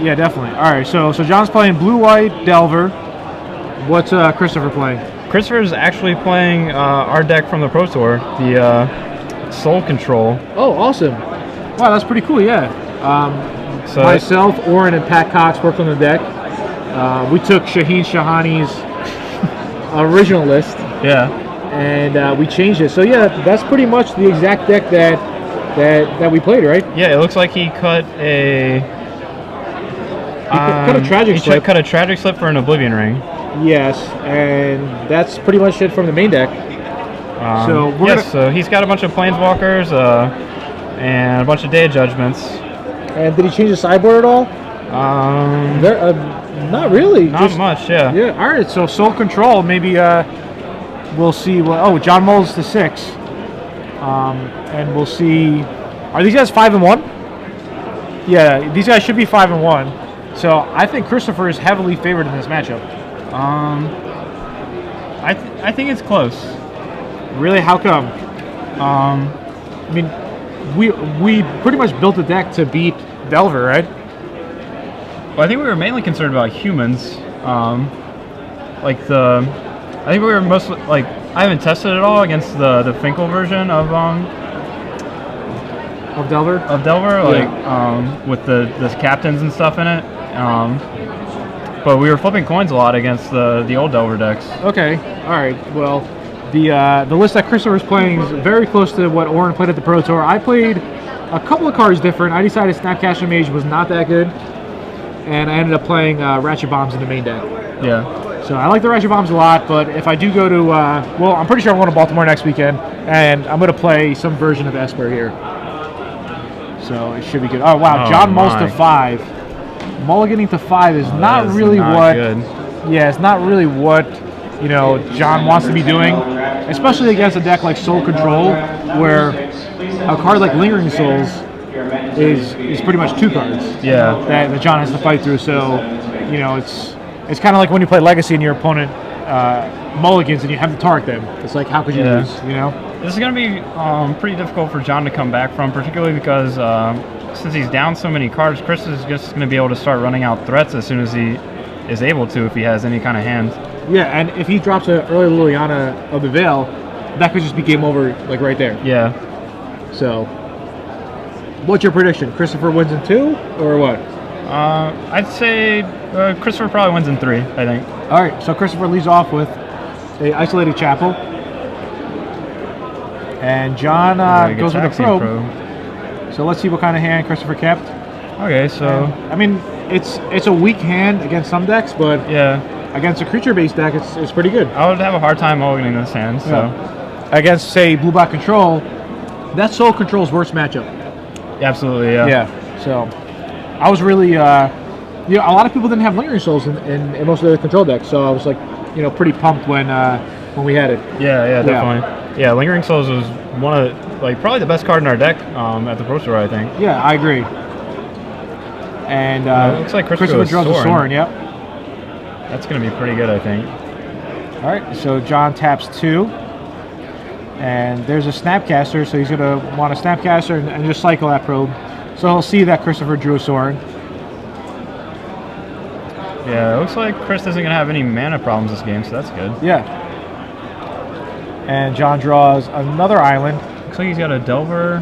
Yeah, definitely. All right, so John's playing blue-white Delver. What's Kristopher playing? Kristopher's actually playing our deck from the Pro Tour, the Soul Control. Oh, awesome! Wow, that's pretty cool. Yeah. So myself, Oren, and Pat Cox worked on the deck. We took Shaheen Shahani's original list. Yeah. And we changed it. So yeah, that's pretty much the exact deck that we played, right? Yeah, it looks like he cut a. Cut a tragic slip. Cut a tragic slip for an Oblivion Ring. Yes, and that's pretty much it from the main deck. So he's got a bunch of Planeswalkers and a bunch of Day of Judgments. And did he change the sideboard at all? Not really. Not much, yeah. Yeah, all right, so Soul Control, maybe we'll see. John Mull's the 6. And we'll see. Are these guys 5-1? Yeah, these guys should be 5-1. So I think Kristopher is heavily favored in this matchup. I think it's close. Really? How come? I mean, we pretty much built a deck to beat Delver, right? Well, I think we were mainly concerned about humans. I think we were mostly like, I haven't tested it all against the Finkel version of Delver. With the captains and stuff in it. But we were flipping coins a lot against the old Delver decks. Okay, all right. Well, the list that Kristopher is playing is very close to what Oren played at the Pro Tour. I played a couple of cards different. I decided Snapcaster Mage was not that good, and I ended up playing Ratchet Bombs in the main deck. Yeah. So I like the Ratchet Bombs a lot, but if I do go to, I'm pretty sure I'm going to Baltimore next weekend, and I'm going to play some version of Esper here. So it should be good. Oh, wow. John Mulls to 5. Mulliganing to 5 is not really good. Yeah, it's not really what, John wants to be doing, especially against a deck like Soul Control, where a card like Lingering Souls is pretty much 2 cards. Yeah. That John has to fight through. So, it's kind of like when you play Legacy and your opponent mulligans and you have to target them. It's like, how could you lose, This is going to be pretty difficult for John to come back from, particularly because since he's down so many cards, Chris is just going to be able to start running out threats as soon as he is able to, if he has any kind of hand. Yeah, and if he drops an early Liliana of the Veil, that could just be game over, like right there. Yeah. So, what's your prediction? Kristopher wins in 2, or what? I'd say Kristopher probably wins in 3, I think. All right, so Kristopher leads off with a Isolated Chapel. And John goes with a probe. So let's see what kind of hand Kristopher kept. Okay, so... I mean, it's a weak hand against some decks, but against a creature-based deck, it's pretty good. I would have a hard time mulliganing this hand, so... Yeah. Against, say, Blue-Black Control, that's Soul Control's worst matchup. Absolutely, yeah. Yeah, so... I was really... a lot of people didn't have Lingering Souls in most of their control decks, so I was, like, pretty pumped when we had it. Yeah, definitely. Yeah, Lingering Souls was one of probably the best card in our deck at the Pro Tour, I think. Yeah, I agree. And it looks like Kristopher draws a Sorin. Yep. That's going to be pretty good, I think. All right, so John taps 2. And there's a Snapcaster, so he's going to want a Snapcaster and just cycle that probe. So he'll see that Kristopher drew a Sorin. Yeah, it looks like Chris isn't going to have any mana problems this game, so that's good. Yeah. And John draws another island. Looks like he's got a Delver.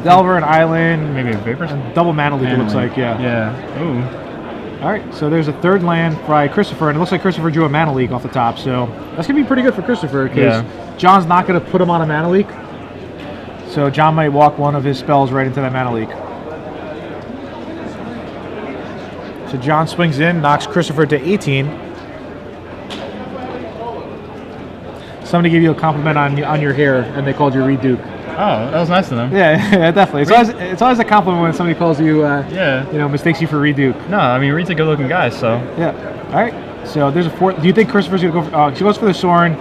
An island. Maybe a Vapor. Double Mana Leak, it looks like, yeah. Yeah. Ooh. All right, so there's a 3rd land by Kristopher, and it looks like Kristopher drew a Mana Leak off the top, so that's going to be pretty good for Kristopher, because John's not going to put him on a Mana Leak. So John might walk one of his spells right into that Mana Leak. So John swings in, knocks Kristopher to 18. Somebody gave you a compliment on your hair, and they called you Reed Duke. Oh, that was nice of them. Yeah, definitely. It's always a compliment when somebody calls you, mistakes you for Reed Duke. No, I mean, Reed's a good-looking guy, so. Yeah. All right. So there's a 4th. Do you think Kristopher's going to go for... she goes for the Sorin.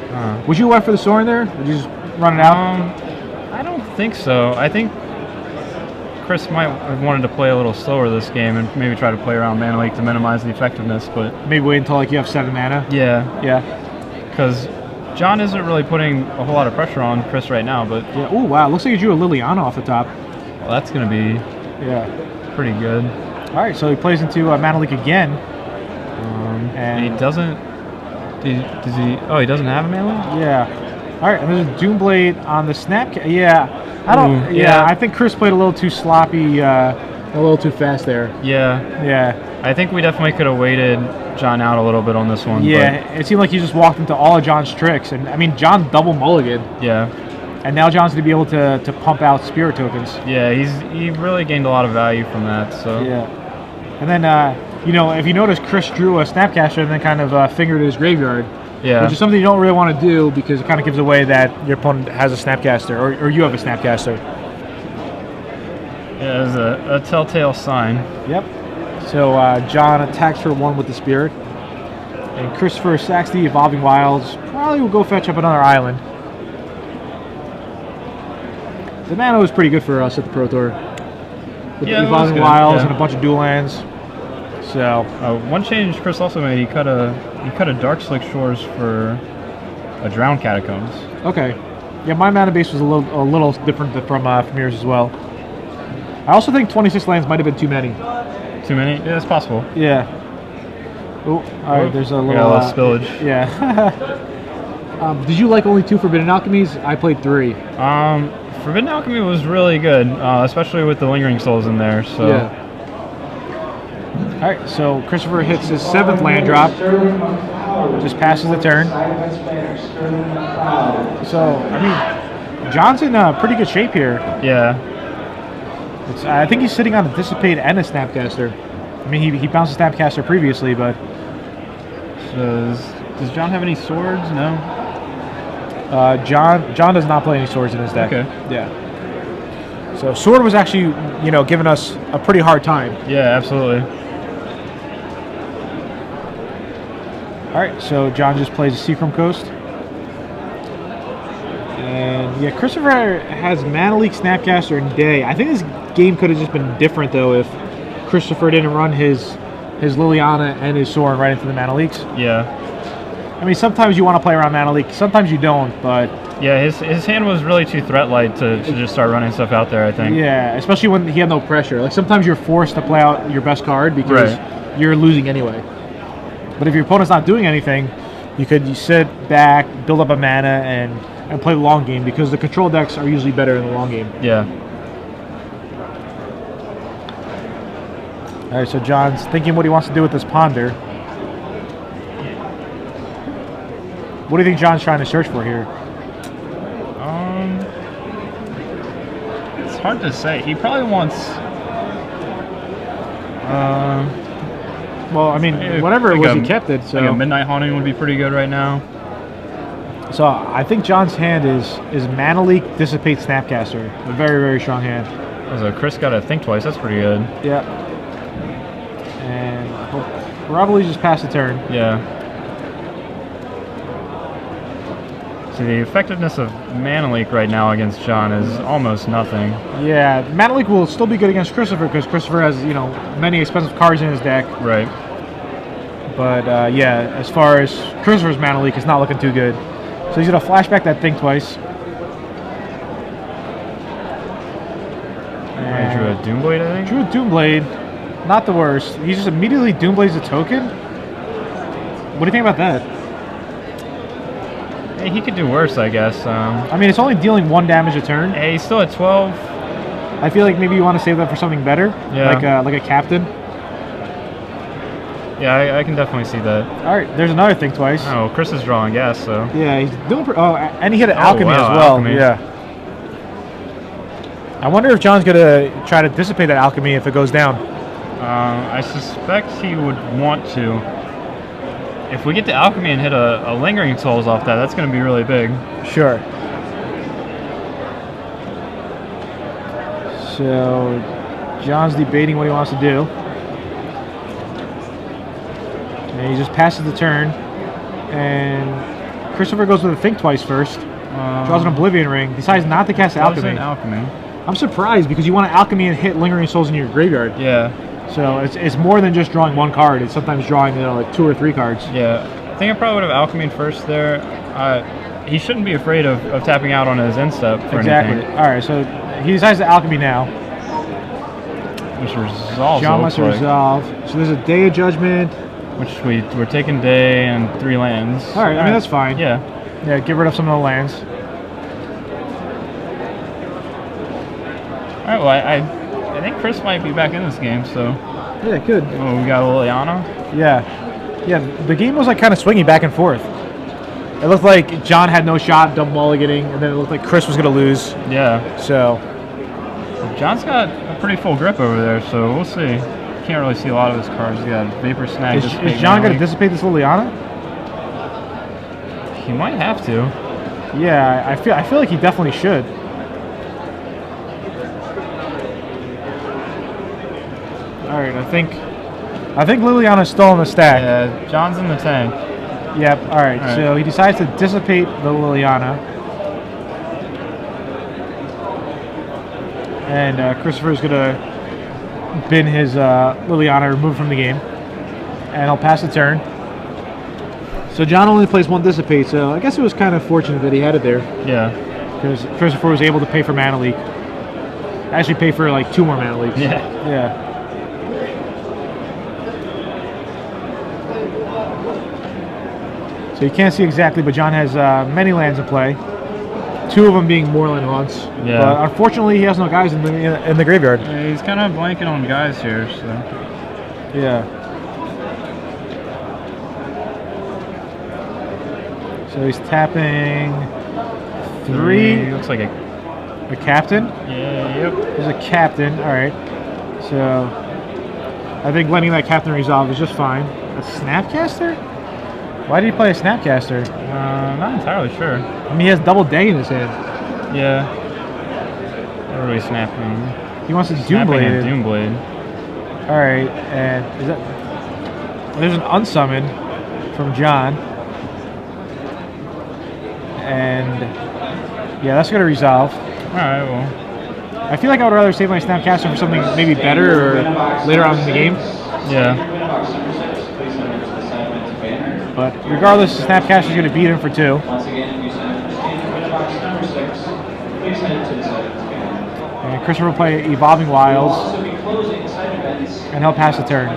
Would you went for the Sorin there? Would you just run it out? I don't think so. I think Chris might have wanted to play a little slower this game and maybe try to play around Mana Leak to minimize the effectiveness, but... Maybe wait until you have 7 mana? Yeah. Yeah. Because John isn't really putting a whole lot of pressure on Chris right now, but... Yeah. Oh, wow. Looks like you drew a Liliana off the top. Well, that's going to be pretty good. All right, so he plays into Mana Leak again. And he doesn't. Does he? Oh, he doesn't have a Mana Leak? Yeah. All right, and there's a Doomblade on the snap. Yeah, I don't. Yeah, I think Chris played a little too sloppy, a little too fast there. Yeah. Yeah. I think we definitely could have waited John out a little bit on this one. Yeah, it seemed like he just walked into all of John's tricks, and I mean John double mulligan. Yeah. And now John's gonna be able to pump out spirit tokens. Yeah, he really gained a lot of value from that. So. Yeah. And then you know, if you notice, Chris drew a Snapcaster and then kind of fingered his graveyard. Yeah. Which is something you don't really want to do because it kind of gives away that your opponent has a Snapcaster or you have a Snapcaster. Yeah, it's a telltale sign. Yep. So John attacks for 1 with the Spirit. And Kristopher sacks the Evolving Wilds. Probably will go fetch up another island. The mana was pretty good for us at the Pro Tour. With the Evolving Wilds and a bunch of dual lands. So one change Chris also made, he cut a Dark Slick Shores for a Drowned Catacombs. Okay. Yeah, my mana base was a little different from yours as well. I also think 26 lands might have been too many. Too many? Yeah, it's possible. Yeah. Oh, all right. There's a little spillage. Yeah. Did you like only 2 Forbidden Alchemies? I played 3. Forbidden Alchemy was really good, especially with the Lingering Souls in there. So. Yeah. All right. So Kristopher hits his 7th land drop. Just passes the turn. So I mean, John's in pretty good shape here. Yeah. I think he's sitting on a Dissipate and a Snapcaster. I mean, he bounced a Snapcaster previously, but... Does John have any swords? No? John does not play any swords in his deck. Okay. Yeah. So Sword was actually, you know, giving us a pretty hard time. Yeah, absolutely. All right, so John just plays a Seachrome Coast. And yeah, Kristopher has Mana Leak, Snapcaster, and Day. I think this game could have just been different though if Kristopher didn't run his Liliana and his Sorin right into the Mana Leaks. Yeah. I mean, sometimes you want to play around Mana Leak, sometimes you don't, but... Yeah, his hand was really too threat light to just start running stuff out there, I think. Yeah, especially when he had no pressure. Like, sometimes you're forced to play out your best card because you're losing anyway. But if your opponent's not doing anything, you sit back, build up a mana, and play the long game because the control decks are usually better in the long game. Yeah. All right, so John's thinking what he wants to do with this Ponder. What do you think John's trying to search for here? It's hard to say. He probably wants... well, I mean, whatever it was, he kept it. So like a Midnight Haunting would be pretty good right now. So I think John's hand is Mana Leak, Dissipate, Snapcaster. A very, very strong hand. So Chris got to think twice. That's pretty good. Yeah. And he'll probably just pass the turn. Yeah. So the effectiveness of Mana Leak right now against John is almost nothing. Yeah, Mana Leak will still be good against Kristopher because Kristopher has, you know, many expensive cards in his deck. Right. But yeah, as far as Kristopher's Mana Leak, it's not looking too good. So he's going to flashback that thing twice. And drew a Doomblade, I think? Drew a Doomblade. Not the worst. He just immediately Doomblades a token? What do you think about that? Hey, he could do worse, I guess. I mean, it's only dealing 1 damage a turn. Hey, he's still at 12. I feel like maybe you want to save that for something better. Yeah. Like a captain. Yeah, I can definitely see that. All right, there's another thing twice. Oh, Chris is drawing gas, so. Yeah, he's doing. And he hit an Alchemy as well. Alchemy. Yeah. I wonder if John's gonna try to dissipate that Alchemy if it goes down. I suspect he would want to. If we get to Alchemy and hit a Lingering Souls off that, that's going to be really big. Sure. So, John's debating what he wants to do. And he just passes the turn. And Kristopher goes with a Think Twice first. Draws an Oblivion Ring. Decides not to cast Alchemy. I'm surprised because you want to Alchemy and hit Lingering Souls in your graveyard. Yeah. So it's more than just drawing 1 card. It's sometimes drawing, you know, like 2 or 3 cards. Yeah. I think I probably would have Alchemy first there. He shouldn't be afraid of tapping out on his end step for anything. All right, so he decides to Alchemy now. Which resolves. John must like, resolve. So there's a Day of Judgment. Which we're taking day and 3 lands. All right, I mean that's fine. Yeah. Yeah, get rid of some of the lands. All right. Well, I think Chris might be back in this game. So. Yeah, good. Oh, we got Liliana. Yeah. Yeah, the game was like kind of swinging back and forth. It looked like John had no shot, dumb mulliganing, and then it looked like Chris was going to lose. Yeah. So. John's got a pretty full grip over there, so we'll see. Can't really see a lot of his cards. He got Vapor Snag. Is John going to dissipate this Liliana? He might have to. Yeah, I feel like he definitely should. All right, I think Liliana's still in the stack. Yeah, John's in the tank. Yep. All right. So he decides to dissipate the Liliana, and Kristopher's gonna bin his Liliana removed from the game, and he'll pass the turn. So John only plays 1 dissipate, so I guess it was kind of fortunate that he had it there. Yeah. Because Kristopher was able to pay for mana leak. Actually, pay for like 2 more mana leaks. Yeah. Yeah. So you can't see exactly, but John has many lands in play. 2 of them being Moorland Haunts. Yeah. But unfortunately, he has no guys in the graveyard. Yeah, he's kind of blanking on guys here, so. Yeah. So he's tapping 3. Looks like a captain. Yeah. Yep. There's a captain. All right. So I think letting that captain resolve is just fine. A Snapcaster? Why did he play a Snapcaster? Not entirely sure. I mean, he has double day in his hand. Yeah. What are we snapping? He wants to Doomblade. Doomblade. Doomblade. All right, and is that? There's an unsummon from John, and yeah, that's gonna resolve. All right. Well. I feel like I would rather save my Snapcaster for something maybe better or later on in the game. Yeah. But regardless, Snapcaster is going to beat him for 2. And Kristopher will play Evolving Wilds, and he'll pass the turn.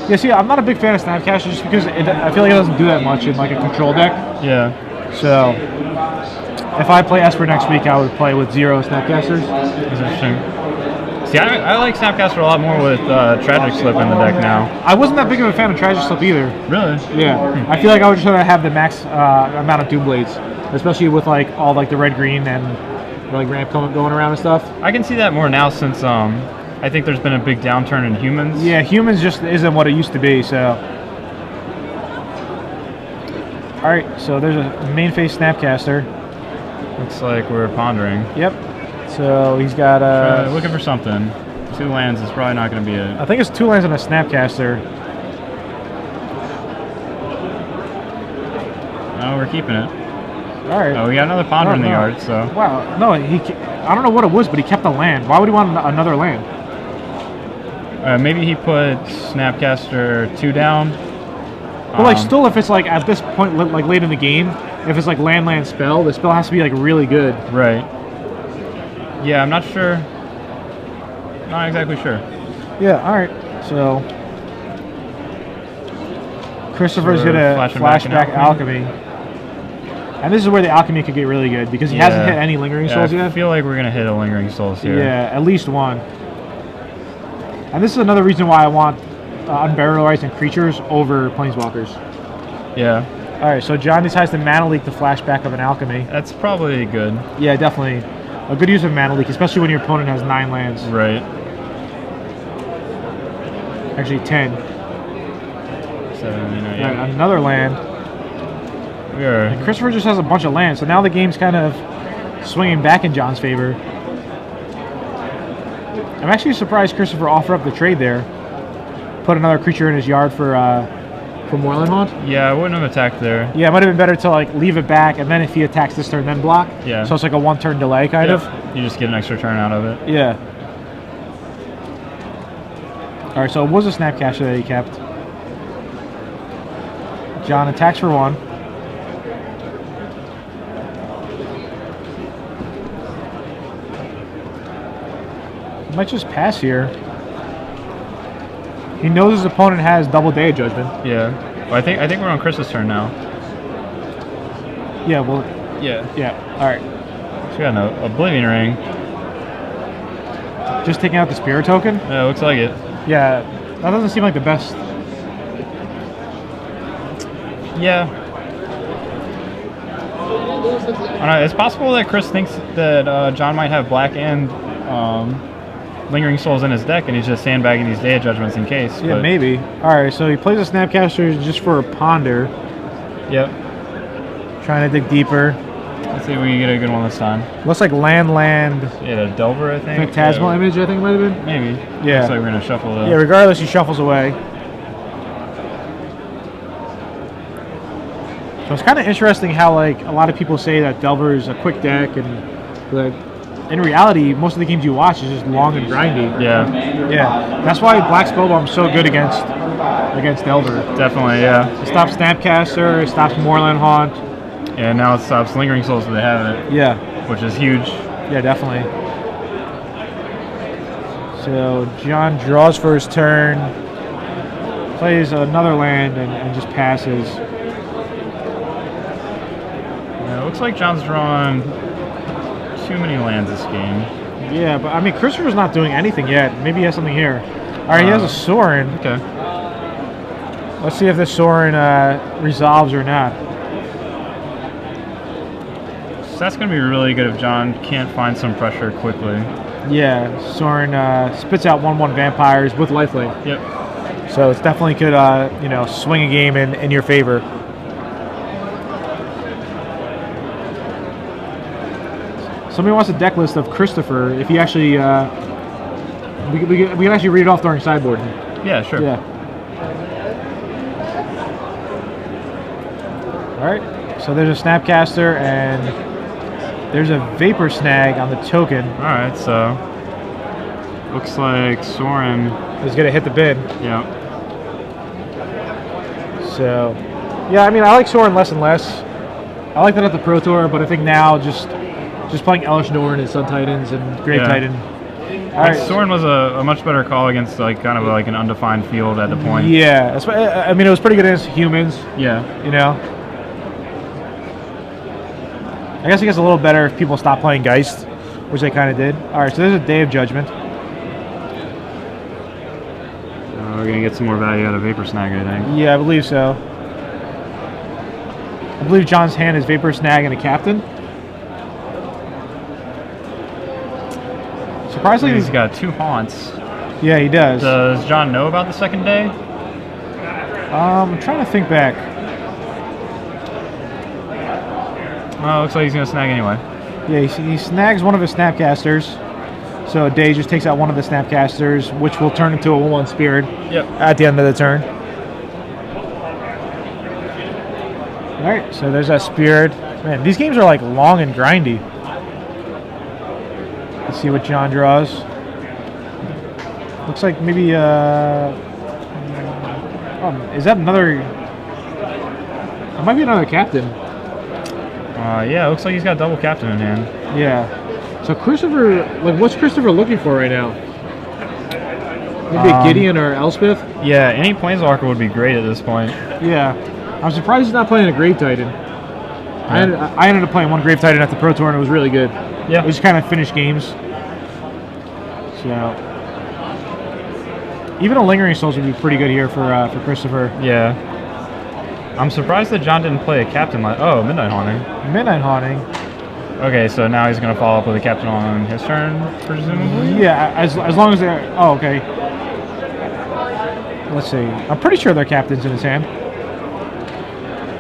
Yeah, see, I'm not a big fan of Snapcaster just because I feel like it doesn't do that much in like a control deck. Yeah. So if I play Esper next week, I would play with 0 Snapcasters. That's interesting. See, I like Snapcaster a lot more with Tragic Slip in the deck now. I wasn't that big of a fan of Tragic Slip either. Really? Yeah. I feel like I would just rather have the max amount of Doomblades, especially with like all like the red-green and like ramp going around and stuff. I can see that more now since I think there's been a big downturn in humans. Yeah, humans just isn't what it used to be, so. All right, so there's a main phase Snapcaster. Looks like we're pondering. Yep. So he's got looking for something. 2 lands is probably not going to be it. I think it's 2 lands and a Snapcaster. Oh, we're keeping it. All right. Oh, we got another ponder in the yard, so. Wow. No, I don't know what it was, but he kept a land. Why would he want another land? Maybe he put Snapcaster 2 down. But like, still, if it's like at this point, like late in the game, if it's like land spell, the spell has to be like really good. Right. Yeah, I'm not sure. Not exactly sure. Yeah. All right. So Kristopher's gonna flashback alchemy. And this is where the alchemy could get really good because he hasn't hit any lingering souls yet. I feel like we're gonna hit a lingering souls here. Yeah, at least 1. And this is another reason why I want unbarrelized and creatures over planeswalkers. Yeah. All right, so John decides to mana leak the flashback of an alchemy. That's probably good. Yeah, definitely a good use of mana leak, especially when your opponent has 9 lands. Right. Actually, 10. 7, yeah. Right, another land. And Kristopher just has a bunch of lands, so now the game's kind of swinging back in John's favor. I'm actually surprised Kristopher offered up the trade there. Put another creature in his yard for Moorland Haunt. Yeah, I wouldn't have attacked there. Yeah, it might have been better to like leave it back, and then if he attacks this turn, then block. Yeah. So it's like a 1-turn delay, kind of. You just get an extra turn out of it. Yeah. All right, so it was a Snapcaster that he kept. John attacks for 1. Might just pass here. He knows his opponent has double day of judgment. Yeah. Well, I think we're on Chris's turn now. Yeah. Well. Yeah. Yeah. All right. So we got an Oblivion Ring. Just taking out the Spirit token. Yeah, looks like it. Yeah. That doesn't seem like the best. Yeah. I don't know, it's possible that Chris thinks that John might have black and Lingering Souls in his deck, and he's just sandbagging these Day of Judgments in case. Yeah, but maybe. All right, so he plays a Snapcaster just for a ponder. Yep. Trying to dig deeper. Let's see if we can get a good one this time. Looks like land. Yeah, a Delver, I think. Phantasmal Image, I think it might have been. Maybe. Yeah. Looks like we're gonna shuffle the. Yeah, regardless, he shuffles away. So it's kind of interesting how like a lot of people say that Delver is a quick deck, and like in reality, most of the games you watch is just long and grindy. Yeah. Yeah. That's why Black Spellbomb's so good against Delver. Definitely, yeah. It stops Snapcaster, it stops Moorland Haunt. Yeah, now it stops Lingering Souls if they have it. Yeah. Which is huge. Yeah, definitely. So John draws for his turn, plays another land, and just passes. Yeah, it looks like John's drawn too many lands this game. Yeah, but I mean, Kristopher's not doing anything yet. Maybe he has something here. All right, he has a Sorin. Okay. Let's see if this Sorin resolves or not. So that's going to be really good if John can't find some pressure quickly. Yeah, Sorin spits out 1/1 vampires with lifelink. Yep. So it definitely could, swing a game in your favor. Somebody wants a deck list of Kristopher. If he actually, we can actually read it off during sideboard. Yeah, sure. Yeah. All right. So there's a Snapcaster and there's a Vapor Snag on the token. All right, so looks like Sorin is going to hit the bin. Yeah. So, yeah, I mean, I like Sorin less and less. I like that at the Pro Tour, but I think now just playing Elish Norn and Sun Titans and Grave Titan. All right. Sorin was a much better call against like kind of like an undefined field at the point. Yeah, I mean, it was pretty good against humans. Yeah. You know? I guess it gets a little better if people stop playing Geist, which they kind of did. All right, so there's a Day of Judgment. We're going to get some more value out of Vapor Snag, I think. Yeah, I believe so. I believe John's hand is Vapor Snag and a Captain. Surprisingly, he's got 2 haunts. Yeah, he does. Does John know about the second day? I'm trying to think back. Oh, looks like he's going to snag anyway. Yeah, he snags one of his Snapcasters. So Day just takes out one of the Snapcasters, which will turn into a 1/1 Spirit at the end of the turn. All right, so there's that Spirit. Man, these games are like long and grindy. Let's see what John draws. Looks like maybe, is that another, it might be another Captain. Yeah, it looks like he's got double Captain in hand. Yeah. So Kristopher, like, what's Kristopher looking for right now? Maybe a Gideon or Elspeth? Yeah, any Planeswalker would be great at this point. Yeah. I'm surprised he's not playing a Grave Titan. Yeah. I ended up playing one Grave Titan at the Pro Tour and it was really good. Yeah. It just kind of finished games. So even a Lingering Souls would be pretty good here for Kristopher. Yeah. I'm surprised that John didn't play a Captain like Midnight Haunting. Midnight Haunting. Okay, so now he's going to follow up with a Captain on his turn, presumably? Yeah, as long as they're... Oh, okay. Let's see. I'm pretty sure they're Captains in his hand.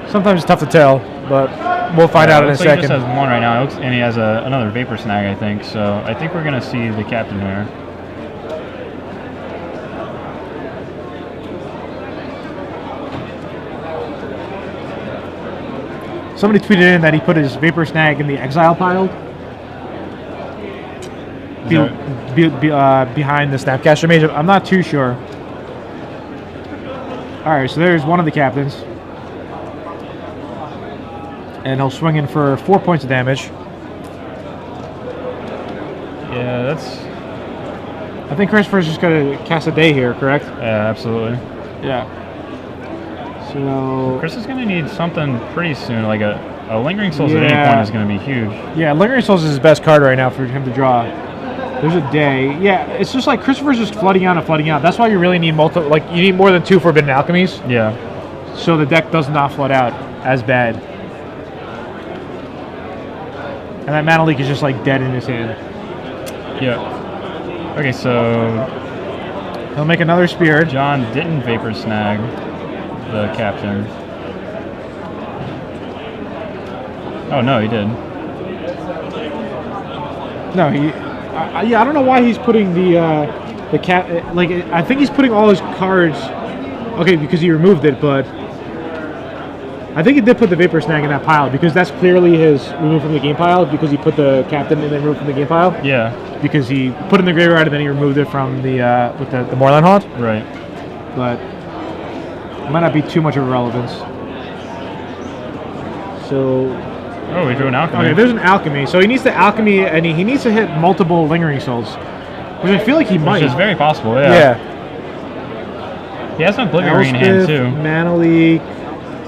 Sometimes it's tough to tell, but we'll find out in a second. He just has one right now, and he has another Vapor Snag, I think. So I think we're going to see the Captain here. Somebody tweeted in that he put his Vapor Snag in the exile pile. Behind the Snapcaster Mage. I'm not too sure. Alright, so there's one of the Captains. And he'll swing in for 4 points of damage. Yeah, that's I think Kristopher's just going to cast a day here, correct? Yeah, absolutely. Yeah. So Chris is going to need something pretty soon, like a Lingering Souls at any point is going to be huge. Yeah, Lingering Souls is his best card right now for him to draw. There's a day. Yeah, it's just like Kristopher's just flooding out and flooding out. That's why you really need multiple. Like you need more than 2 Forbidden Alchemies. Yeah. So the deck does not flood out as bad. And that Mana Leak is just like dead in his hand. Yeah. Okay, so he'll make another Spirit. John didn't Vapor Snag the Captain. Oh no, he did. No, he. Yeah, I don't know why he's putting the cat. Like, I think he's putting all his cards. Okay, because he removed it, but I think he did put the Vapor Snag in that pile because that's clearly his removed from the game pile because he put the Captain and then removed from the game pile. Yeah. Because he put it in the graveyard and then he removed it from the with the Moorland Haunt. Right. But it might not be too much of a relevance. So. Oh, we drew an Alchemy. Okay, there's an Alchemy. So he needs to Alchemy, and he needs to hit multiple Lingering Souls, which I feel like he might. Which is very possible, yeah. Yeah. He has an Oblivion in hand, too. Mana Leak,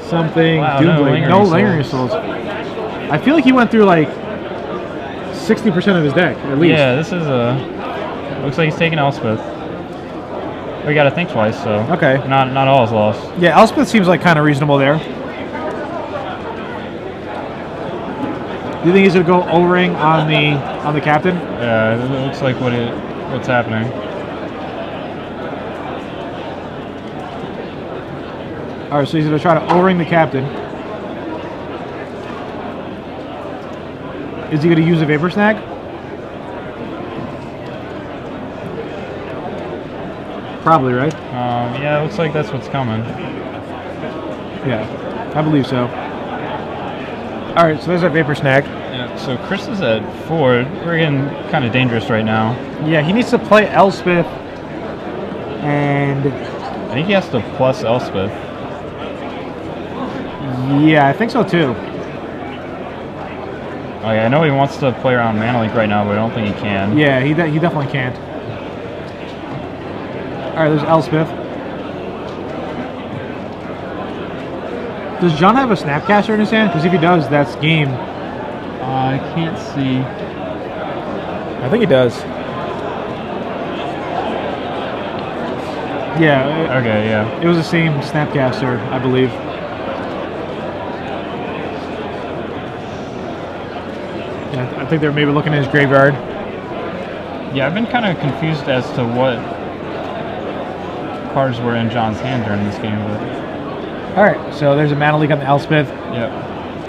something, wow, Doomblade. No Lingering Souls. I feel like he went through like 60% of his deck, at least. Yeah, this is a... Looks like he's taking Elspeth. We got to think twice, so... Okay. Not all is lost. Yeah, Elspeth seems like kind of reasonable there. Do you think he's gonna go O-ring on the Captain? Yeah, it looks like what's happening. All right, so he's gonna try to O-ring the Captain. Is he gonna use a Vapor Snag? Probably, right? Yeah, it looks like that's what's coming. Yeah, I believe so. All right, so there's that Vapor Snag. Yeah, so Chris is at 4. We're getting kind of dangerous right now. Yeah, he needs to play Elspeth, and I think he has to plus Elspeth. Yeah, I think so too. Oh yeah, I know he wants to play around Mana Leak right now, but I don't think he can. Yeah, he definitely can't. All right, there's Elspeth. Does John have a Snapcaster in his hand? Because if he does, that's game. I can't see. I think he does. Yeah. Okay, yeah. It was the same Snapcaster, I believe. Yeah, I think they're maybe looking at his graveyard. Yeah, I've been kind of confused as to what cards were in John's hand during this game. But... All right, so there's a Mana Leak on the Elspeth. Yep.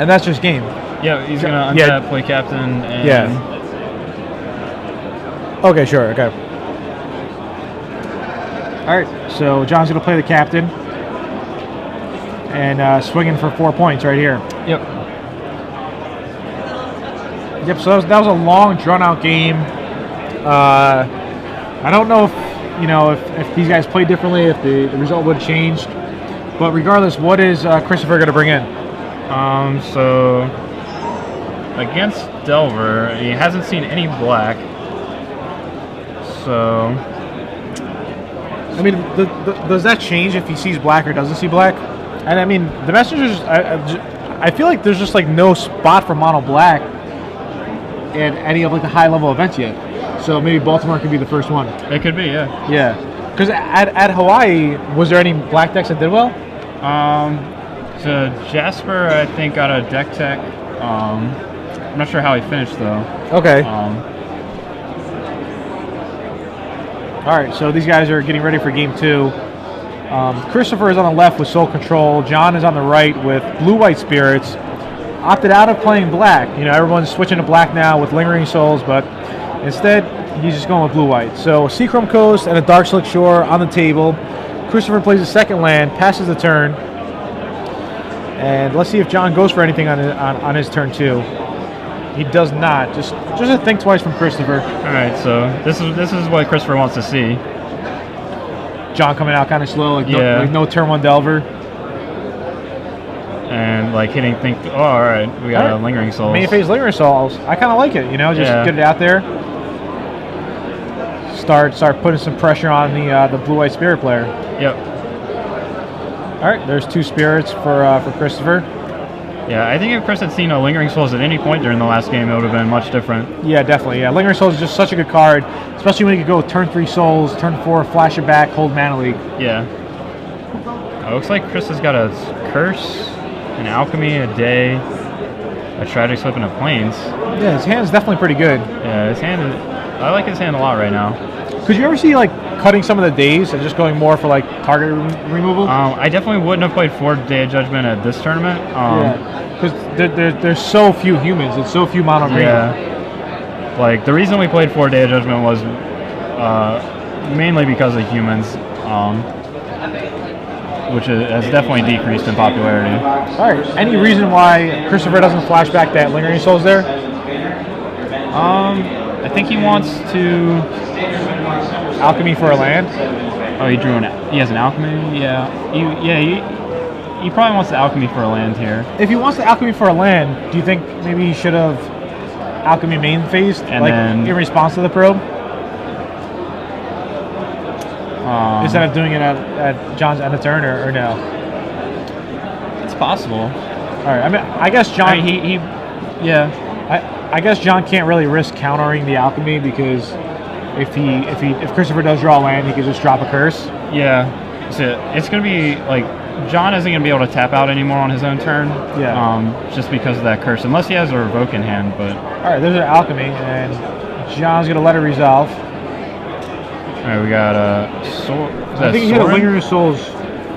And that's just game. Yeah, he's going to untap, play Captain, and... Yeah. Okay, sure, okay. All right, so John's going to play the Captain. And swinging for 4 points right here. Yep. Yep, so that was a long, drawn-out game. I don't know if these guys played differently, if the result would have changed. But regardless, what is Kristopher going to bring in? So against Delver, he hasn't seen any black. So I mean, does that change if he sees black or doesn't see black? And I mean, the messengers. I feel like there's just like no spot for mono black in any of like the high level events yet. So maybe Baltimore could be the first one. It could be, yeah. Yeah. Because at Hawaii, was there any black decks that did well? So Jasper, I think, got a deck tech. I'm not sure how he finished though. Okay. All right, so these guys are getting ready for game 2. Kristopher is on the left with Soul Control. John is on the right with Blue-White Spirits. Opted out of playing black. You know, everyone's switching to black now with Lingering Souls, but instead, he's just going with Blue-White. So, Seachrome Coast and a Dark Slick Shore on the table. Kristopher plays a second land, passes the turn. And let's see if John goes for anything on his turn, too. He does not. Just a think twice from Kristopher. All right, so this is what Kristopher wants to see. John coming out kind of slow, like no turn 1 Delver. And like hitting think, oh, all right, we got a Lingering Souls. Main phase Lingering Souls. I kind of like it, just get it out there. start putting some pressure on the blue-white spirit player. Yep. All right, there's 2 spirits for Kristopher. Yeah, I think if Chris had seen a Lingering Souls at any point during the last game, it would have been much different. Yeah, definitely. Yeah, Lingering Souls is just such a good card, especially when you could go turn 3 souls, turn 4, flash it back, hold mana leak. Yeah. It looks like Chris has got a Curse, an Alchemy, a Day, a Tragic Slip, and a Plains. Yeah, his hand's definitely pretty good. Yeah, his hand is, I like his hand a lot right now. Could you ever see like cutting some of the days and just going more for like target removal? I definitely wouldn't have played 4 Day of Judgment at this tournament. Yeah, because there's so few humans, it's so few mono green. Yeah. Like, the reason we played 4 Day of Judgment was mainly because of humans, which has definitely decreased in popularity. All right. Any reason why Kristopher doesn't flash back that Lingering Souls there? I think he wants to Alchemy for a land? Oh, he drew he has an Alchemy? Yeah. He probably wants the Alchemy for a land here. If he wants the Alchemy for a land, do you think maybe he should have Alchemy main phased, and like then, in response to the probe? Instead of doing it at John's end of turn, or no? It's possible. All right. I mean, I guess John. I guess John can't really risk countering the Alchemy because if Kristopher does draw a land, he could just drop a curse. Yeah. So it's gonna be like John isn't gonna be able to tap out anymore on his own turn. Yeah. Just because of that curse, unless he has a revoke in hand. But all right, there's an Alchemy, and John's gonna let it resolve. All right, we got I think he had a Lingering Souls.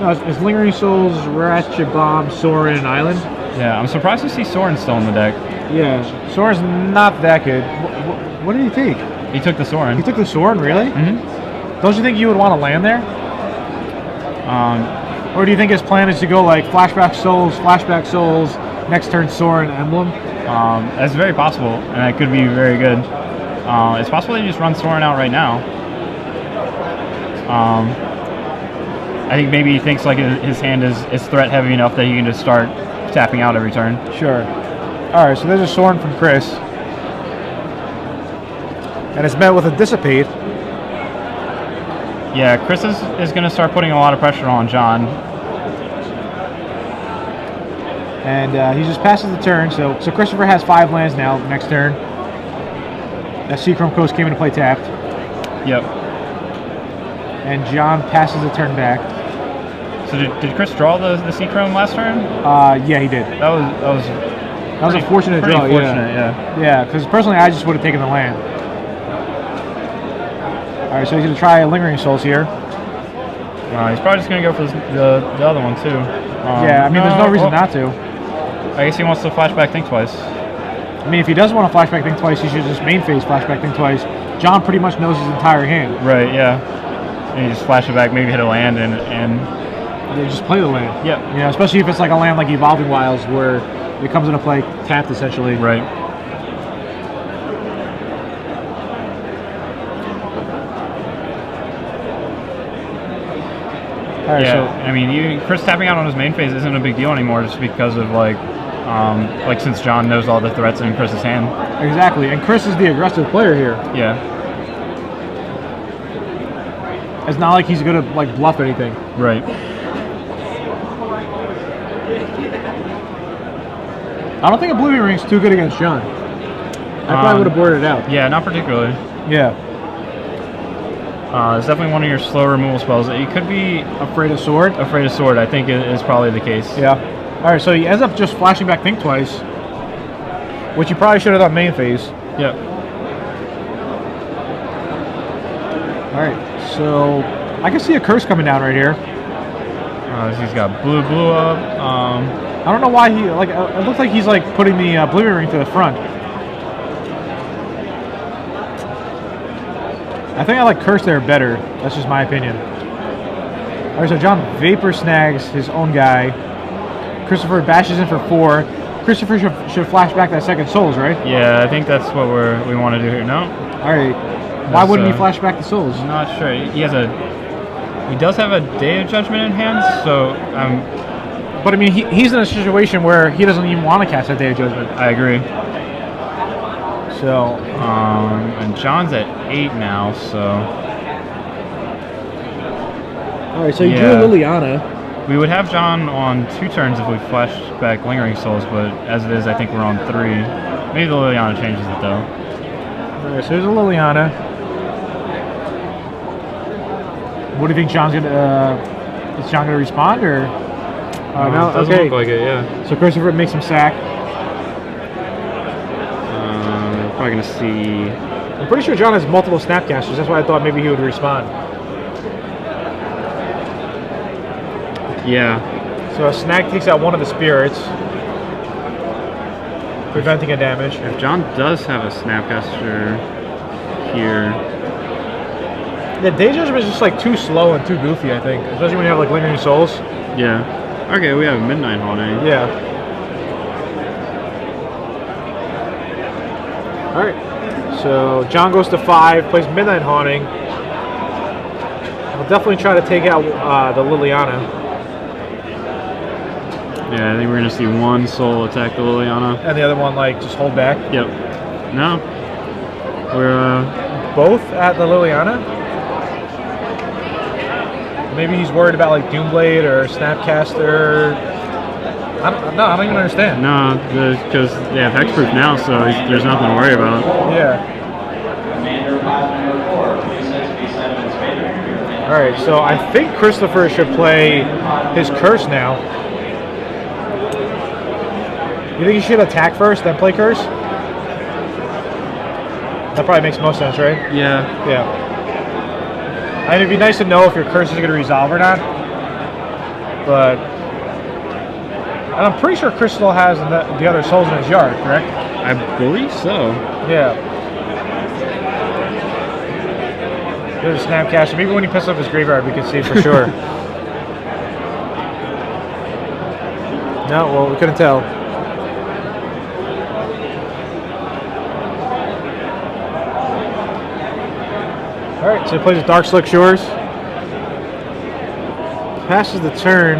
No, it's Lingering Souls, Ratchet Bomb, Sorin, and Island. Yeah, I'm surprised to see Sorin still in the deck. Yeah, Sorin's not that good. What did he take? He took the Sorin. He took the Sorin, really? Mm-hmm. Don't you think you would want to land there? Or do you think his plan is to go like flashback souls, next turn Sorin, Emblem? That's very possible, and that could be very good. It's possible they just run Sorin out right now. I think maybe he thinks like his hand is threat heavy enough that he can just start tapping out every turn. Sure. All right, so there's a Sorin from Chris, and it's met with a Dissipate. Yeah, Chris is going to start putting a lot of pressure on John. And he just passes the turn, so Kristopher has 5 lands now next turn. That Seachrome Coast came into play tapped. Yep. And John passes the turn back. So did Chris draw the Seachrome last turn? Yeah, he did. That was a fortunate draw. Fortunate, yeah. Yeah, because personally I just would have taken the land. All right, so he's going to try a Lingering Souls here. He's probably just going to go for the other one too. Yeah, I mean, there's no reason not to. I guess he wants to flashback Think Twice. I mean, if he does want to flashback Think Twice, he should just main phase flashback Think Twice. John pretty much knows his entire hand. Right, yeah. And you just flash it back, maybe hit a land, and yeah, just play the land. Yep. Yeah, especially if it's like a land like Evolving Wilds where it comes into play tapped essentially. Right. All right, yeah, so I mean, Chris tapping out on his main phase isn't a big deal anymore, just because of like since John knows all the threats in Chris's hand. Exactly, and Chris is the aggressive player here. Yeah. It's not like he's gonna like bluff anything. Right. I don't think Oblivion Ring's too good against John. I probably would have boarded it out. Yeah, not particularly. Yeah. It's definitely one of your slow removal spells. It could be Afraid of Sword. Afraid of Sword, I think, is probably the case. Yeah. All right, so he ends up just flashing back Think Twice, which you probably should have done main phase. Yep. All right, so I can see a curse coming down right here. He's got blue up. I don't know why he like. It looks like he's like putting the Oblivion Ring to the front. I think I like Curse there better. That's just my opinion. All right, so John Vapor snags his own guy. Kristopher bashes in for 4. Kristopher should flash back that second Souls, right? Yeah, I think that's what we want to do here. No. All right. Why wouldn't he flash back the Souls? I'm not sure. He does have a Day of Judgment in hand, so But I mean, he's in a situation where he doesn't even want to cast that Day of Judgment. I agree. So, and John's at 8 now, so. all right, so you Yeah. drew Liliana. We would have John on 2 turns if we flashed back Lingering Souls, but as it is, I think we're on 3. Maybe the Liliana changes it though. All right, so here's a Liliana. What do you think John's gonna? Is John gonna respond or? No. Doesn't Okay. look like it. Yeah. So Kristopher makes him sack. Probably gonna see. I'm pretty sure John has multiple Snapcasters. That's why I thought maybe he would respond. Yeah. So a snag takes out one of the spirits, preventing a damage. If John does have a Snapcaster here. The Day Judgment is just like too slow and too goofy, I think. Especially when you have like Lingering Souls. Yeah. Okay, we have Midnight Haunting. Yeah. Alright. So John goes to 5, plays Midnight Haunting. I'll definitely try to take out the Liliana. Yeah, I think we're gonna see one soul attack the Liliana. And the other one like just hold back. Yep. No. We're Both at the Liliana? Maybe he's worried about like Doomblade or Snapcaster. I don't even understand. no, because they have hexproof now, so there's nothing to worry about. Yeah. Alright, so I think Kristopher should play his curse now. You think he should attack first, then play curse? That probably makes most sense, right? Yeah. Yeah. And it'd be nice to know if your curse is going to resolve or not. But... And I'm pretty sure Crystal has the other souls in his yard, correct? I believe so. Yeah. There's a Snapcaster. Maybe when he pisses off his graveyard, we can see it for sure. No, well, we couldn't tell. All right, so he plays a Dark Slick Shores. Passes the turn.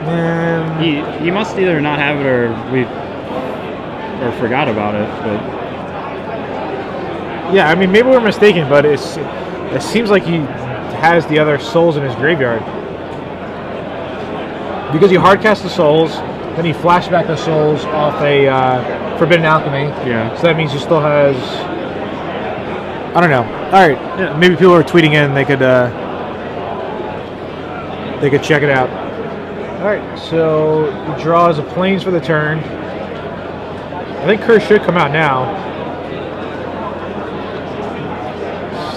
And He must either not have it or forgot about it. But yeah, I mean, maybe we're mistaken, but it seems like he has the other souls in his graveyard. Because he hardcast the souls, then he flashback the souls off a Forbidden Alchemy. yeah. So that means he still has... I don't know. All right, yeah, maybe people are tweeting in. They could check it out. All right, so he draws a Plains for the turn. I think Curse should come out now.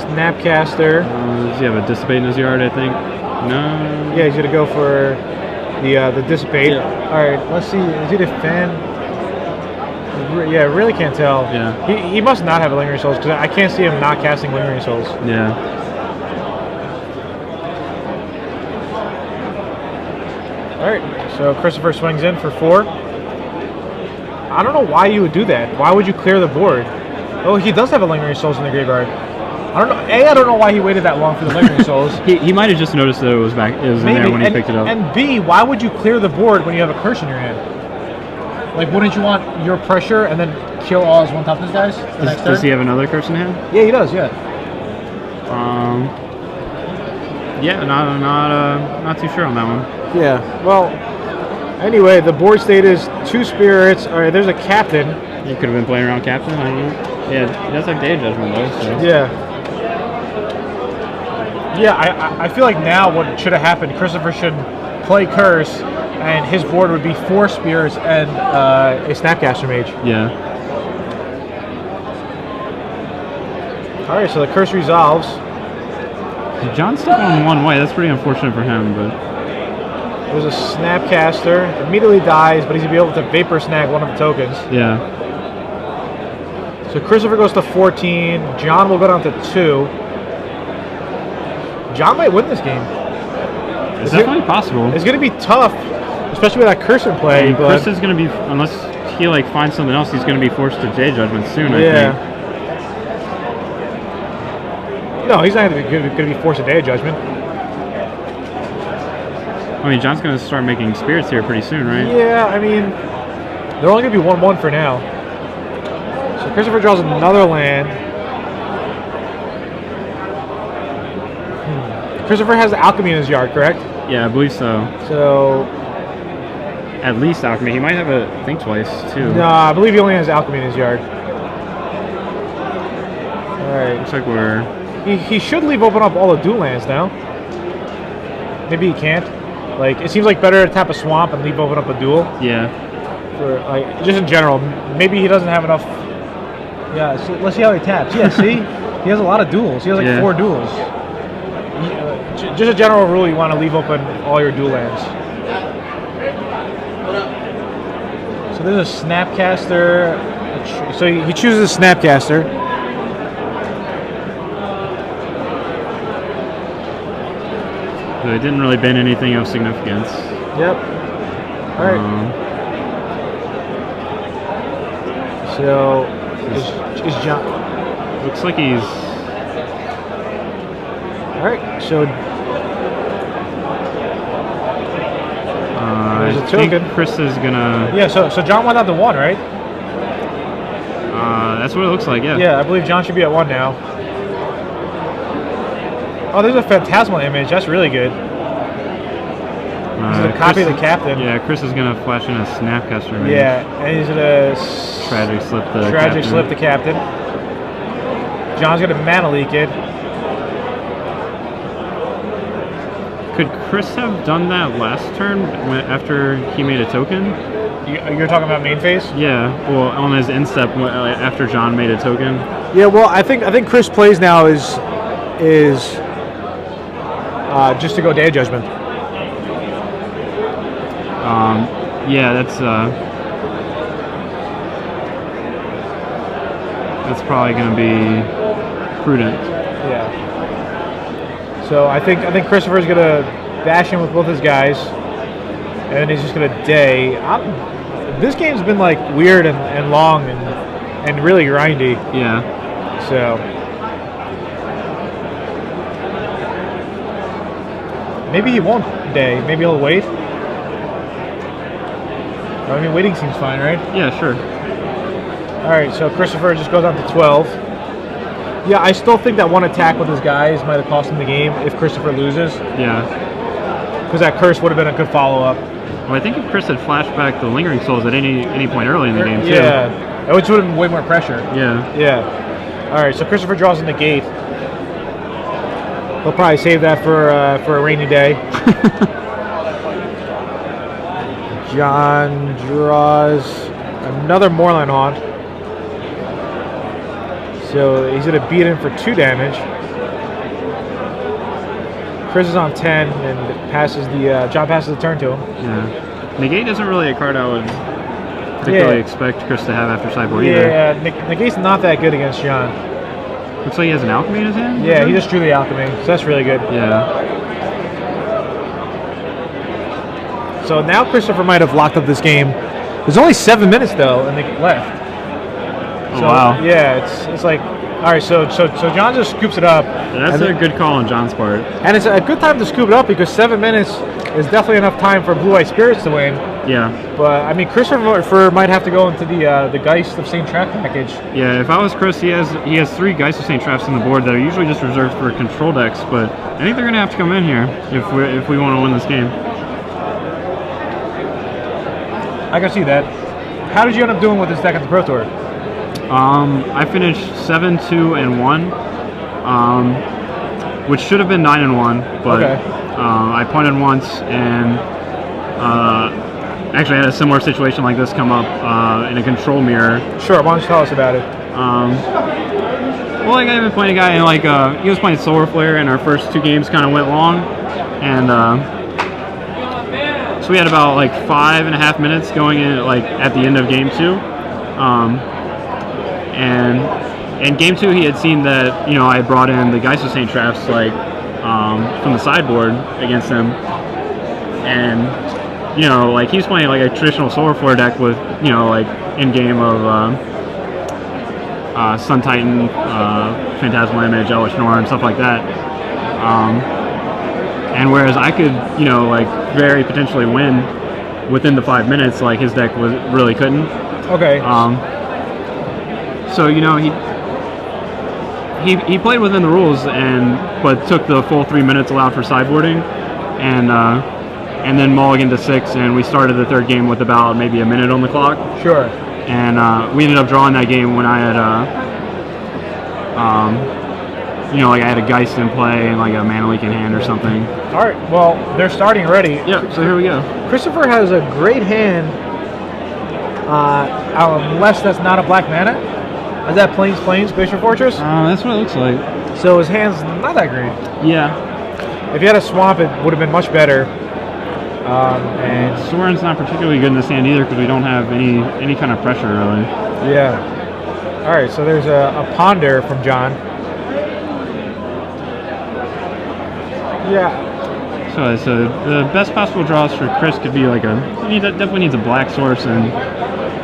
Snapcaster. Does he have a Dissipate in his yard, I think? No. Yeah, he's gonna go for the Dissipate. Yeah. All right, let's see. Is he defend? Yeah, I really can't tell. Yeah. He must not have a Lingering Souls because I can't see him not casting Lingering Souls. Yeah. All right, so Kristopher swings in for 4. I don't know why you would do that. Why would you clear the board? Oh, he does have a Lingering Souls in the graveyard. I don't know. I don't know why he waited that long for the Lingering Souls. He might have just noticed that it was in there when he picked it up. And B, why would you clear the board when you have a curse in your hand? Like, wouldn't you want your pressure and then kill all his one toughness guys? Does he have another curse in hand? Yeah, he does. Yeah. Yeah, not too sure on that one. Yeah. Well, anyway, the board state is 2 spirits. All right, there's a captain. He could have been playing around captain. I don't know. Yeah, he does have Day Judgment though. So. Yeah. Yeah, I feel like now what should have happened, Kristopher should play curse, and his board would be 4 spirits and a Snapcaster Mage. Yeah. All right, so the curse resolves. John's still going one way. That's pretty unfortunate for him, but There's a Snapcaster. Immediately dies, but he's going to be able to Vapor Snag one of the tokens. yeah. So Kristopher goes to 14. John will go down to 2. John might win this game. It's definitely possible. It's going to be tough, especially with that curse in play. And but Chris is going to be, unless he like finds something else, he's going to be forced to Day Judgment soon. I yeah. think. No, he's not going to be forced to Day Judgment. I mean, John's going to start making spirits here pretty soon, right? Yeah, I mean, they're only going to be 1-1 for now. So Kristopher draws another land. Kristopher has Alchemy in his yard, correct? Yeah, I believe so. So at least Alchemy. He might have a Think Twice too. no, I believe he only has Alchemy in his yard. All right. Looks like we're. He should leave open up all the dual lands now. Maybe he can't. Like it seems like better to tap a swamp and leave open up a duel. Yeah. For like just in general, maybe he doesn't have enough. Yeah. So let's see how he taps. Yeah. See, he has a lot of duels. He has like 4 duels. Just a general rule, you want to leave open all your dual lands. So there's a Snapcaster. So he chooses a Snapcaster. So it didn't really ban anything of significance. Yep. All right. So is John? Looks like he's. All right. So there's a think token. Chris is gonna. Yeah. So John went out to 1, right? That's what it looks like. Yeah. Yeah. I believe John should be at 1 now. Oh, there's a Phantasmal image. That's really good. This is a copy of the captain. Yeah, Chris is gonna flash in a Snapcaster image. Yeah, and he's gonna tragic slip the tragic captain. slip the captain. John's gonna mana leak it. Could Chris have done that last turn after he made a token? You're talking about main phase? Yeah, well, on his instep after John made a token. Yeah, well, I think Chris plays now is just to go Day of Judgment. Yeah, that's probably going to be prudent. Yeah. So I think Kristopher's gonna dash in with both his guys, and then he's just gonna day. This game's been like weird and long and really grindy. Yeah. So maybe he won't day. Maybe he'll wait. I mean, waiting seems fine, right? Yeah, sure. All right, so Kristopher just goes on to 12. Yeah, I still think that one attack with his guys might have cost him the game if Kristopher loses. Yeah. Because that curse would have been a good follow-up. Well, I think if Chris had flashed back the Lingering Souls at any point early in the game, too. Yeah, which would have been way more pressure. Yeah. Yeah. All right, so Kristopher draws in the gate. He'll probably save that for a rainy day. John draws another Moorland Haunt. So he's going to beat him for 2 damage. Chris is on 10 and John passes the turn to him. Yeah. Negate isn't really a card I would particularly expect Chris to have after sideboard either. Yeah, Negate's not that good against John. Looks like he has an Alchemy in his hand? Yeah, he just drew the Alchemy, so that's really good. Yeah. So now Kristopher might have locked up this game. There's only 7 minutes though, and they left. Oh, So, wow. yeah, it's like, all right, so John just scoops it up. That's a good call on John's part. And it's a good time to scoop it up because 7 minutes is definitely enough time for Blue White Spirits to win. Yeah. But I mean, Kristopher might have to go into the Geist of St. Trap package. Yeah, if I was Chris, he has 3 Geist of St. Traps on the board that are usually just reserved for control decks, but I think they're going to have to come in here if we want to win this game. I can see that. How did you end up doing with this deck at the Pro Tour? I finished 7-2-1, which should have been 9-1, but I punted once and actually had a similar situation like this come up in a control mirror. Sure, why don't you tell us about it? Well, like I've been playing a guy and like he was playing Solar Flare, and our first 2 games kind of went long, and so we had about like 5.5 minutes going in like at the end of game 2. And in game 2, he had seen that, I brought in the Geist of St. Traps like from the sideboard against him, and like he was playing like a traditional Solar Flare deck with like in game of Sun Titan, Phantasmal Image, Elvish Norn, and stuff like that. And whereas I could like very potentially win within the 5 minutes, like his deck really couldn't. Okay. So he played within the rules but took the full 3 minutes allowed for sideboarding, and then mulliganed to 6, and we started the third game with about maybe a minute on the clock. Sure. And we ended up drawing that game when I had like I had a Geist in play and like a Mana Leak in hand or something. All right. Well, they're starting already. Yeah. So here we go. Kristopher has a great hand, unless that's not a black mana. Is that Plains, Glacier Fortress? That's what it looks like. So his hand's not that great. Yeah. If he had a swamp, it would have been much better. And Soren's not particularly good in this hand either because we don't have any kind of pressure really. Yeah. All right. So there's a Ponder from John. Yeah. So the best possible draws for Chris could be like he definitely needs a black source and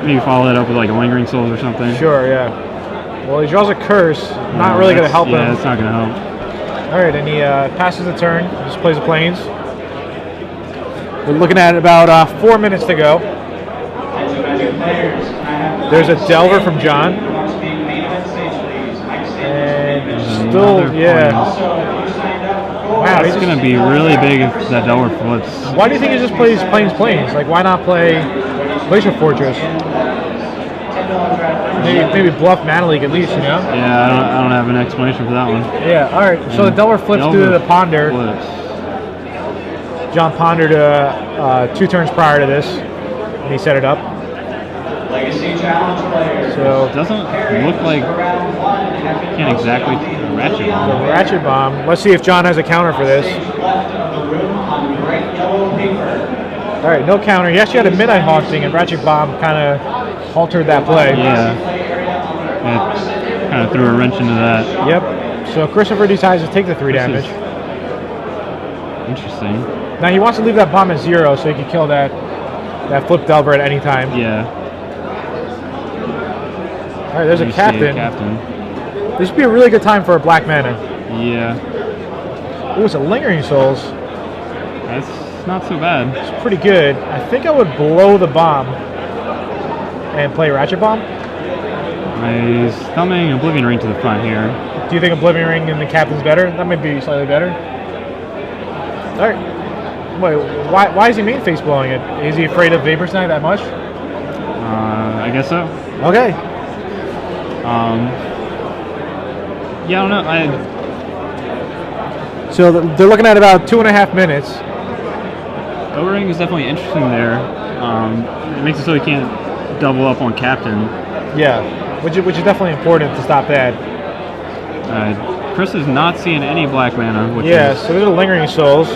maybe follow that up with like a Lingering Souls or something. Sure. Yeah. Well, he draws a curse. Not really going to help him. Yeah, it's not going to help. All right, and he passes the turn. Just plays the Plains. We're looking at about 4 minutes to go. There's a Delver from John. And still, yeah. Wow, it's going to be really big if that Delver flips. Why do you think he just plays Plains? Like, why not play Glacier Fortress? Maybe bluff Mana Leak at least, you know? Yeah, I don't have an explanation for that one. Yeah, all right. So the Delver flips due to the Ponder. Flips. John pondered 2 turns prior to this, and he set it up. So it doesn't look like can't exactly Ratchet Bomb. Ratchet Bomb. Let's see if John has a counter for this. All right, no counter. He actually had a Midnight Haunting, and Ratchet Bomb kind of altered that play. Yeah. It kind of threw a wrench into that. Yep. So Kristopher decides to take the 3 damage. Interesting. Now he wants to leave that bomb at 0 so he can kill that flip Delver at any time. Yeah. All right, there's a Captain. This would be a really good time for a black mana. Yeah. Oh, it's a Lingering Souls. That's not so bad. It's pretty good. I think I would blow the bomb and play Ratchet Bomb. He's thumbing Oblivion Ring to the front here. Do you think Oblivion Ring and the Captain's better? That might be slightly better. All right. Wait, why is he main face blowing it? Is he afraid of Vapor Snag that much? I guess so. Okay. Yeah, I don't know. So they're looking at about 2.5 minutes. O-Ring is definitely interesting there. It makes it so he can't double up on Captain. Yeah, which is definitely important to stop that. Chris is not seeing any black mana. So there's a Lingering Souls.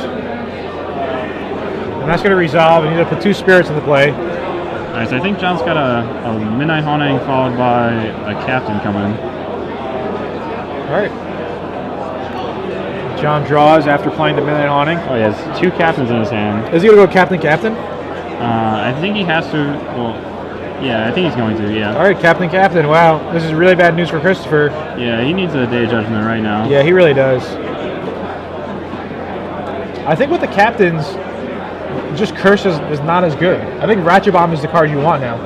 And that's going to resolve, and he's going to put 2 spirits into play. Alright, so I think John's got a Midnight Haunting followed by a Captain coming. Alright. John draws after playing the Midnight Haunting. Oh, he has 2 Captains in his hand. Is he going to go Captain? I think he has to. Well, yeah, I think he's going to, yeah. Alright, Captain. Wow, this is really bad news for Kristopher. Yeah, he needs a Day of Judgment right now. Yeah, he really does. I think with the Captains, just Curse is not as good. I think Ratchet Bomb is the card you want now.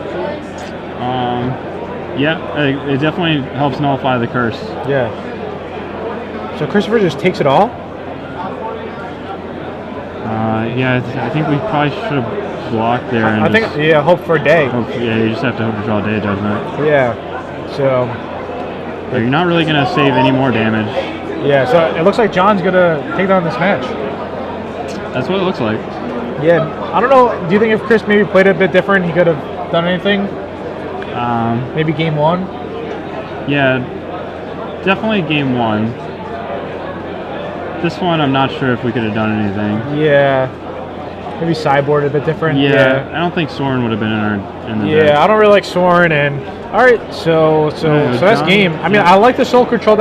Yeah, it definitely helps nullify the curse. Yeah. So Kristopher just takes it all? Yeah, I think we probably should have blocked there. And hope for a day. You just have to hope to draw a Day of Judgment. Yeah. So you're not really going to save any more damage. Yeah, so it looks like John's going to take down this match. That's what it looks like. Yeah, I don't know. Do you think if Chris maybe played it a bit different, he could have done anything? Maybe game 1? Yeah, definitely game 1. This one, I'm not sure if we could have done anything. Yeah, maybe sideboard a bit different. Yeah, I don't think Soren would have been in the deck. I don't really like Soren. And all right, so that's game. I mean, I like the Soul Control deck